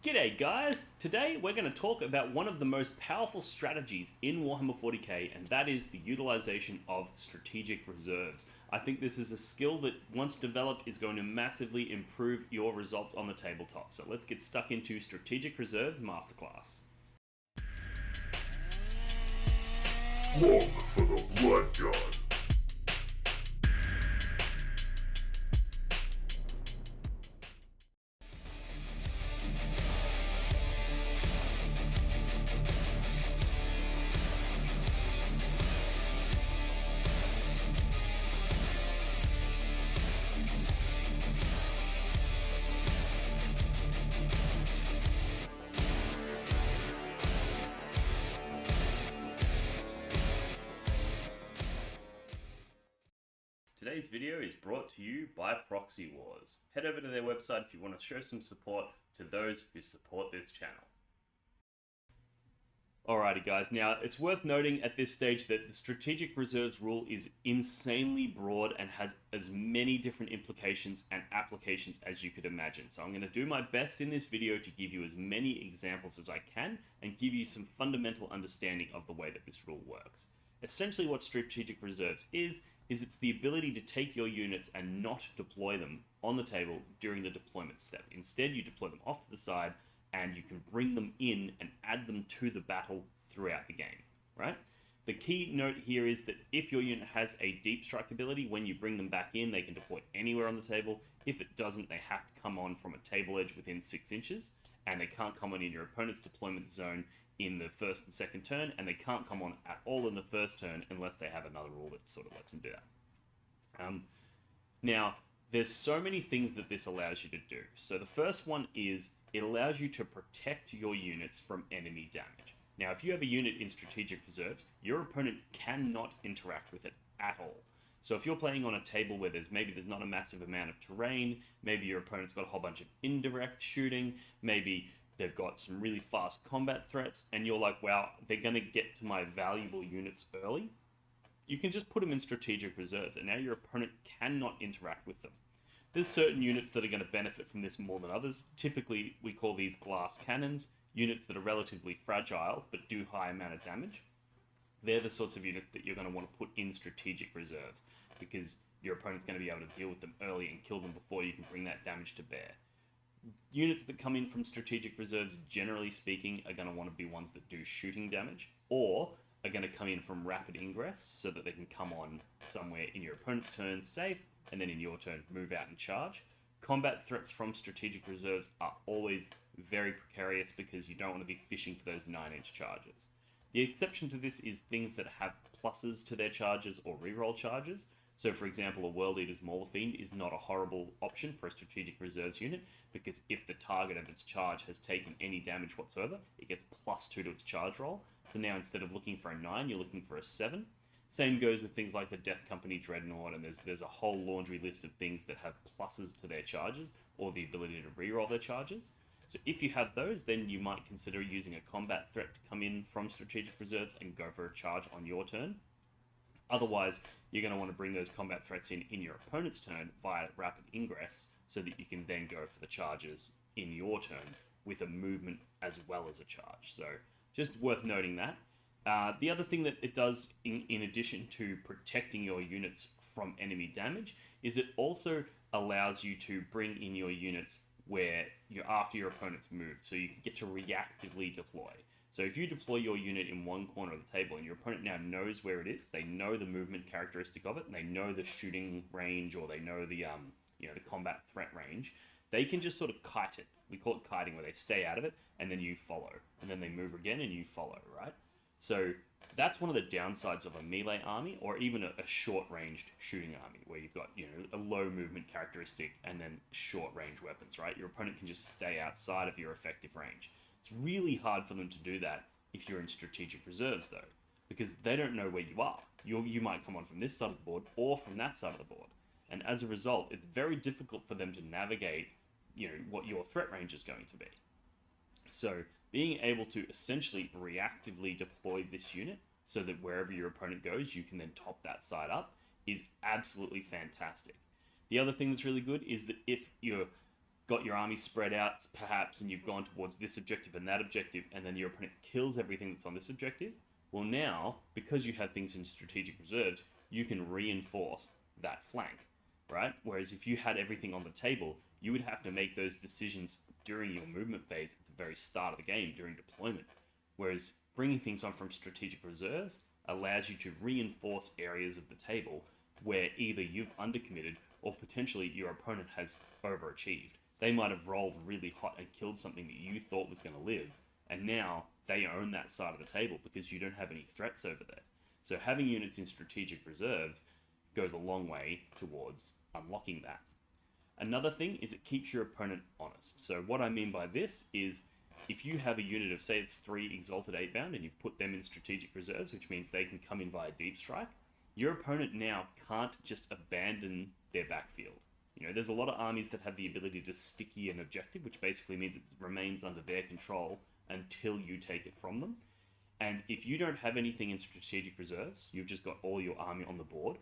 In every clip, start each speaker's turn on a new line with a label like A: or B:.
A: G'day guys! Today we're going to talk about one of the most powerful strategies in Warhammer 40k, and that is the utilization of strategic reserves. I think this is a skill that once developed is going to massively improve your results on the tabletop. So let's get stuck into Strategic Reserves Masterclass.
B: Look for the Blood God.
A: Today's video is brought to you by Proxy Wars. Head over to their website if you want to show some support to those who support this channel. Alrighty guys, now it's worth noting at this stage that the Strategic Reserves rule is insanely broad and has as many different implications and applications as you could imagine. So I'm going to do my best in this video to give you as many examples as I can and give you some fundamental understanding of the way that this rule works. Essentially what Strategic Reserves is it's the ability to take your units and not deploy them on the table during the deployment step. Instead, you deploy them off to the side and you can bring them in and add them to the battle throughout the game, right? The key note here is that if your unit has a deep strike ability, when you bring them back in, they can deploy anywhere on the table. If it doesn't, they have to come on from a table edge within 6 inches, and they can't come on in your opponent's deployment zone in the first and second turn, and they can't come on at all in the first turn unless they have another rule that sort of lets them do that. Now, there's so many things that this allows you to do. So the first one is it allows you to protect your units from enemy damage. Now, if you have a unit in Strategic Reserves, your opponent cannot interact with it at all. So if you're playing on a table where there's not a massive amount of terrain, maybe your opponent's got a whole bunch of indirect shooting, maybe they've got some really fast combat threats, and you're like, wow, they're going to get to my valuable units early, you can just put them in Strategic Reserves, and now your opponent cannot interact with them. There's certain units that are going to benefit from this more than others. Typically, we call these glass cannons, units that are relatively fragile but do high amount of damage. They're the sorts of units that you're going to want to put in Strategic Reserves, because your opponent's going to be able to deal with them early and kill them before you can bring that damage to bear. Units that come in from Strategic Reserves, generally speaking, are going to want to be ones that do shooting damage, or are going to come in from rapid ingress so that they can come on somewhere in your opponent's turn safe, and then in your turn move out and charge. Combat threats from Strategic Reserves are always very precarious because you don't want to be fishing for those 9-inch charges. The exception to this is things that have pluses to their charges or reroll charges. So for example, a World Eater's Mauler Fiend is not a horrible option for a Strategic Reserves unit, because if the target of its charge has taken any damage whatsoever, it gets +2 to its charge roll. So now instead of looking for a 9, you're looking for a 7. Same goes with things like the Death Company Dreadnought, and there's a whole laundry list of things that have pluses to their charges, or the ability to reroll their charges. So if you have those, then you might consider using a combat threat to come in from Strategic Reserves and go for a charge on your turn. Otherwise, you're going to want to bring those combat threats in your opponent's turn via rapid ingress, so that you can then go for the charges in your turn with a movement as well as a charge. So just worth noting that. The other thing that it does, in addition to protecting your units from enemy damage, is it also allows you to bring in your units where you're after your opponent's move, so you can get to reactively deploy. So if you deploy your unit in one corner of the table and your opponent now knows where it is, they know the movement characteristic of it, and they know the shooting range, or they know the the combat threat range, they can just sort of kite it. We call it kiting, where they stay out of it and then you follow, and then they move again and you follow, right? So that's one of the downsides of a melee army, or even a short-ranged shooting army, where you've got a low movement characteristic and then short-range weapons, right? Your opponent can just stay outside of your effective range. It's really hard for them to do that if you're in Strategic Reserves, though, because they don't know where you are. You might come on from this side of the board or from that side of the board, and as a result, it's very difficult for them to navigate, what your threat range is going to be. So being able to essentially reactively deploy this unit so that wherever your opponent goes, you can then top that side up is absolutely fantastic. The other thing that's really good is that if you're got your army spread out perhaps, and you've gone towards this objective and that objective, and then your opponent kills everything that's on this objective. Well, now, because you have things in strategic reserves, you can reinforce that flank, right? Whereas if you had everything on the table, you would have to make those decisions during your movement phase at the very start of the game, during deployment. Whereas bringing things on from strategic reserves allows you to reinforce areas of the table where either you've undercommitted or potentially your opponent has overachieved. They might have rolled really hot and killed something that you thought was going to live, and now they own that side of the table because you don't have any threats over there. So having units in strategic reserves goes a long way towards unlocking that. Another thing is it keeps your opponent honest. So what I mean by this is if you have a unit of, say it's 3 Exalted 8-bound and you've put them in strategic reserves, which means they can come in via deep strike, your opponent now can't just abandon their backfield. You know, there's a lot of armies that have the ability to sticky an objective, which basically means it remains under their control until you take it from them. And if you don't have anything in strategic reserves, you've just got all your army on the board,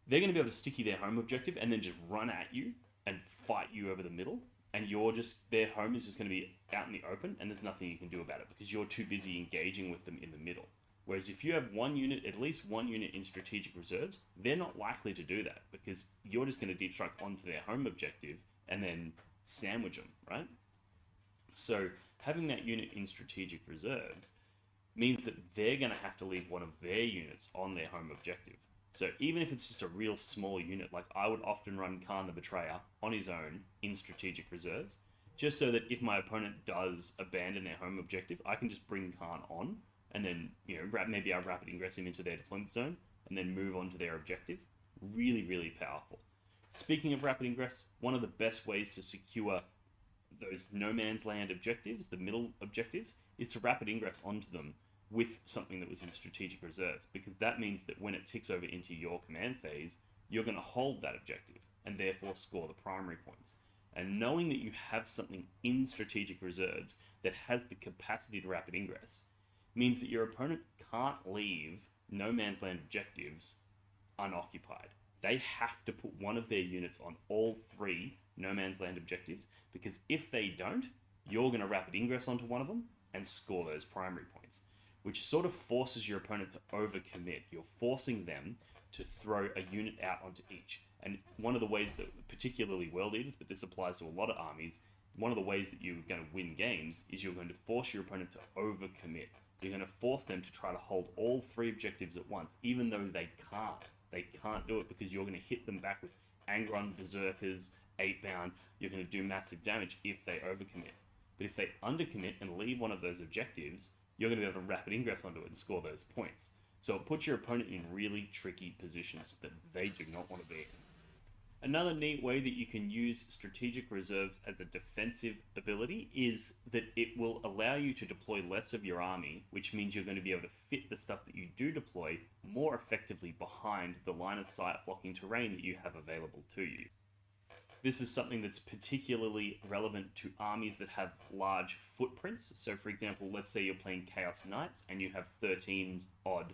A: they're going to be able to sticky their home objective and then just run at you and fight you over the middle. And their home is just going to be out in the open, and there's nothing you can do about it because you're too busy engaging with them in the middle. Whereas if you have at least one unit in strategic reserves, they're not likely to do that because you're just going to deep strike onto their home objective and then sandwich them, right? So having that unit in strategic reserves means that they're going to have to leave one of their units on their home objective. So even if it's just a real small unit, like I would often run Khan the Betrayer on his own in strategic reserves, just so that if my opponent does abandon their home objective, I can just bring Khan on and then, maybe I rapid ingress him into their deployment zone and then move on to their objective. Really, really powerful. Speaking of rapid ingress, one of the best ways to secure those no man's land objectives, the middle objectives, is to rapid ingress onto them with something that was in strategic reserves, because that means that when it ticks over into your command phase, you're going to hold that objective and therefore score the primary points. And knowing that you have something in strategic reserves that has the capacity to rapid ingress means that your opponent can't leave no man's land objectives unoccupied. They have to put one of their units on all 3 no man's land objectives, because if they don't, you're going to rapid ingress onto one of them and score those primary points, which sort of forces your opponent to overcommit. You're forcing them to throw a unit out onto each. And one of the ways that, particularly World Eaters, but this applies to a lot of armies, one of the ways that you're going to win games is you're going to force your opponent to overcommit. You're going to force them to try to hold all 3 objectives at once, even though they can't. They can't do it because you're going to hit them back with Angron, Berserkers, 8-bound. You're going to do massive damage if they overcommit. But if they undercommit and leave one of those objectives, you're going to be able to rapid ingress onto it and score those points. So it puts your opponent in really tricky positions that they do not want to be in. Another neat way that you can use strategic reserves as a defensive ability is that it will allow you to deploy less of your army, which means you're going to be able to fit the stuff that you do deploy more effectively behind the line of sight blocking terrain that you have available to you. This is something that's particularly relevant to armies that have large footprints. So for example, let's say you're playing Chaos Knights and you have 13 odd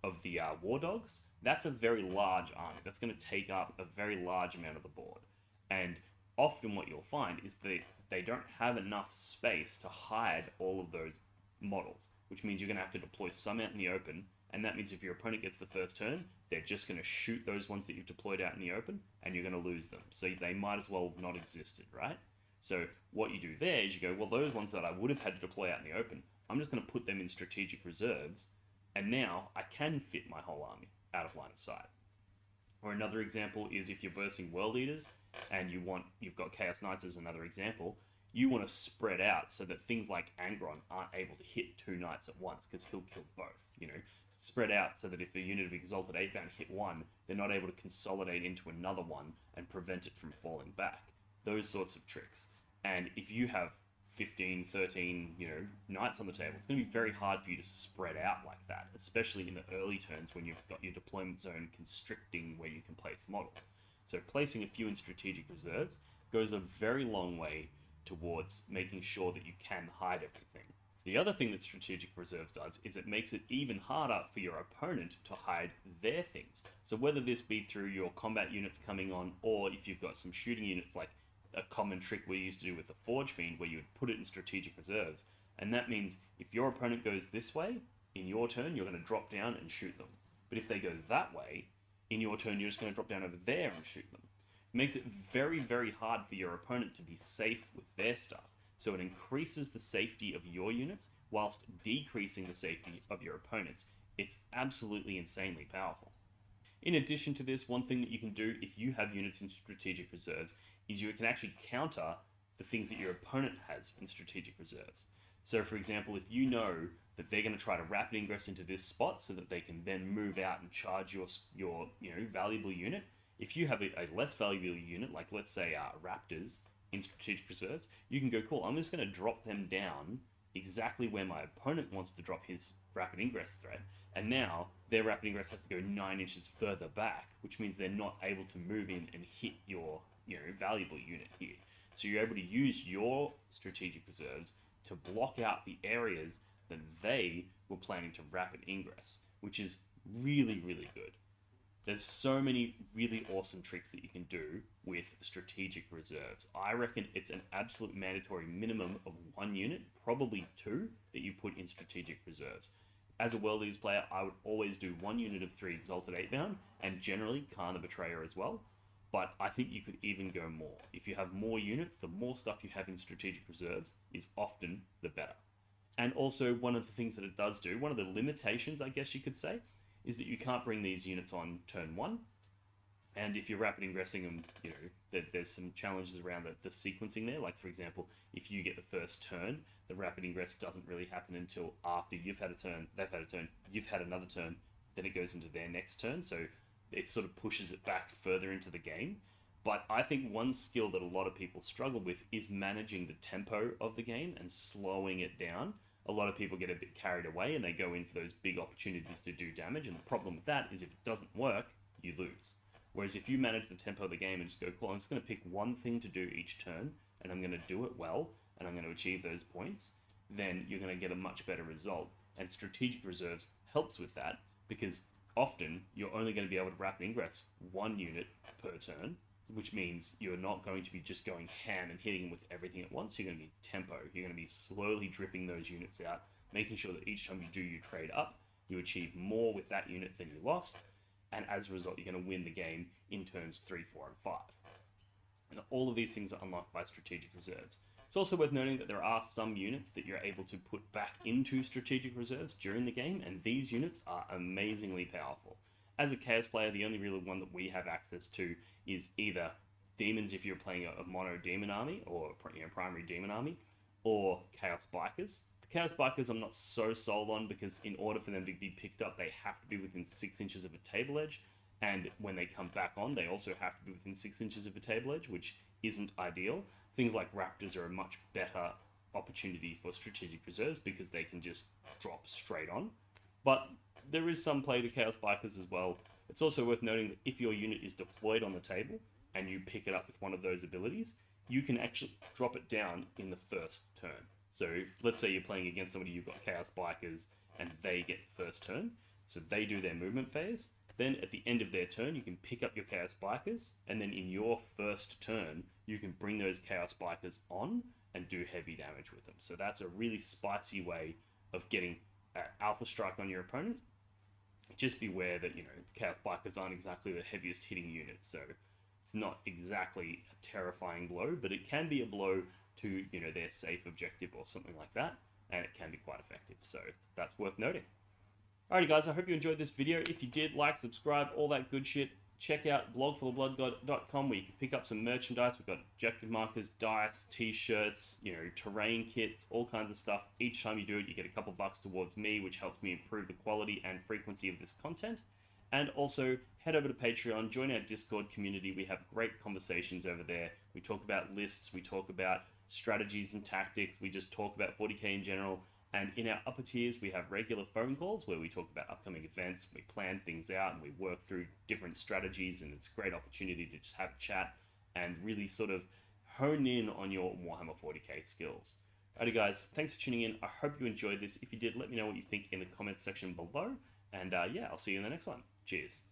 A: of the War Dogs. That's a very large army. That's going to take up a very large amount of the board. And often what you'll find is that they don't have enough space to hide all of those models, which means you're going to have to deploy some out in the open. And that means if your opponent gets the first turn, they're just going to shoot those ones that you've deployed out in the open, and you're going to lose them. So they might as well have not existed, right? So what you do there is you go, well, those ones that I would have had to deploy out in the open, I'm just going to put them in strategic reserves, and now I can fit my whole army out of line of sight. Or another example is if you're versing World Eaters, and you've got Chaos Knights as another example, you want to spread out so that things like Angron aren't able to hit 2 knights at once, because he'll kill both, spread out so that if a unit of Exalted 8-bound hit one, they're not able to consolidate into another one and prevent it from falling back. Those sorts of tricks. And if you have 15, 13, knights on the table, it's going to be very hard for you to spread out like that, especially in the early turns when you've got your deployment zone constricting where you can place models. So placing a few in strategic reserves goes a very long way towards making sure that you can hide everything. The other thing that strategic reserves does is it makes it even harder for your opponent to hide their things. So whether this be through your combat units coming on, or if you've got some shooting units like a common trick we used to do with the Forge Fiend, where you would put it in strategic reserves. And that means if your opponent goes this way, in your turn, you're going to drop down and shoot them. But if they go that way, in your turn, you're just going to drop down over there and shoot them. It makes it very, very hard for your opponent to be safe with their stuff. So it increases the safety of your units whilst decreasing the safety of your opponents. It's absolutely insanely powerful. In addition to this, one thing that you can do if you have units in strategic reserves is you can actually counter the things that your opponent has in strategic reserves. So for example, if you know that they're going to try to rapid ingress into this spot so that they can then move out and charge your valuable unit, if you have a less valuable unit, like let's say Raptors in strategic reserves, you can go, cool, I'm just going to drop them down exactly where my opponent wants to drop his rapid ingress threat, and now their rapid ingress has to go 9 inches further back, which means they're not able to move in and hit your valuable unit here. So you're able to use your strategic reserves to block out the areas that they were planning to rapid ingress, which is really, really good. There's so many really awesome tricks that you can do with strategic reserves. I reckon it's an absolute mandatory minimum of 1 unit, probably 2, that you put in strategic reserves. As a World Leagues player, I would always do 1 unit of 3 Exalted 8-bound, and generally Khan the Betrayer as well. But I think you could even go more. If you have more units, the more stuff you have in strategic reserves is often the better. And also, one of the things that it does do, one of the limitations, I guess you could say, is that you can't bring these units on turn 1. And if you're rapid ingressing them, there's some challenges around the sequencing there. Like, for example, if you get the first turn, the rapid ingress doesn't really happen until after you've had a turn, they've had a turn, you've had another turn, then it goes into their next turn. So it sort of pushes it back further into the game. But I think one skill that a lot of people struggle with is managing the tempo of the game and slowing it down. A lot of people get a bit carried away and they go in for those big opportunities to do damage. And the problem with that is if it doesn't work, you lose. Whereas if you manage the tempo of the game and just go, cool, I'm just going to pick one thing to do each turn and I'm going to do it well and I'm going to achieve those points, then you're going to get a much better result. And strategic reserves helps with that because often you're only going to be able to rapid ingress 1 unit per turn, which means you're not going to be just going ham and hitting with everything at once. You're going to be tempo. You're going to be slowly dripping those units out, making sure that each time you do your trade up, you achieve more with that unit than you lost. And as a result, you're going to win the game in turns 3, 4, and 5. And all of these things are unlocked by strategic reserves. It's also worth noting that there are some units that you're able to put back into strategic reserves during the game, and these units are amazingly powerful. As a Chaos player, the only real one that we have access to is either Demons if you're playing a mono Demon army, or primary Demon army, or Chaos Bikers. The Chaos Bikers I'm not so sold on because in order for them to be picked up, they have to be within 6 inches of a table edge, and when they come back on, they also have to be within 6 inches of a table edge, which isn't ideal. Things like Raptors are a much better opportunity for strategic reserves because they can just drop straight on. But there is some play to Chaos Bikers as well. It's also worth noting that if your unit is deployed on the table and you pick it up with one of those abilities, you can actually drop it down in the first turn. So if, let's say you're playing against somebody, you've got Chaos Bikers and they get the first turn, so they do their movement phase. Then at the end of their turn, you can pick up your Chaos Bikers, and then in your first turn, you can bring those Chaos Bikers on and do heavy damage with them. So that's a really spicy way of getting Alpha Strike on your opponent. Just beware that, Chaos Bikers aren't exactly the heaviest hitting unit, so it's not exactly a terrifying blow, but it can be a blow to, their safe objective or something like that, and it can be quite effective, so that's worth noting. Alrighty guys, I hope you enjoyed this video. If you did, like, subscribe, all that good shit. Check out blogforthebloodgod.com where you can pick up some merchandise. We've got objective markers, dice, t-shirts, terrain kits, all kinds of stuff. Each time you do it, you get a couple bucks towards me, which helps me improve the quality and frequency of this content. And also, head over to Patreon, join our Discord community. We have great conversations over there. We talk about lists, we talk about strategies and tactics, we just talk about 40k in general. And in our upper tiers, we have regular phone calls where we talk about upcoming events, we plan things out, and we work through different strategies, and it's a great opportunity to just have a chat and really sort of hone in on your Warhammer 40k skills. Alrighty guys, thanks for tuning in. I hope you enjoyed this. If you did, let me know what you think in the comments section below. And yeah, I'll see you in the next one. Cheers.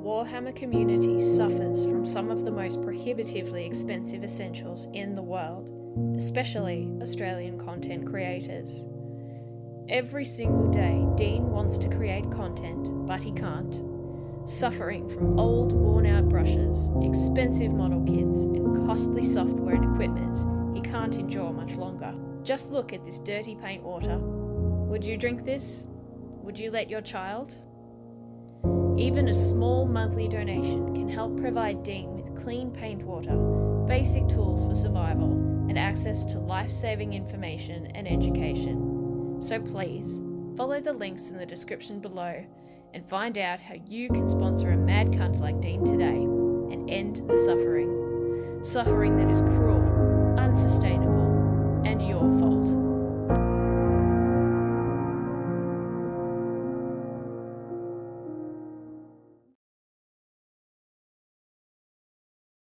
C: Warhammer community suffers from some of the most prohibitively expensive essentials in the world, especially Australian content creators. Every single day, Dean wants to create content, but he can't. Suffering from old, worn-out brushes, expensive model kits, and costly software and equipment he can't endure much longer. Just look at this dirty paint water. Would you drink this? Would you let your child? Even a small monthly donation can help provide Dean with clean paint water, basic tools for survival, and access to life-saving information and education. So please, follow the links in the description below and find out how you can sponsor a mad cunt like Dean today and end the suffering. Suffering that is cruel, unsustainable, and your fault.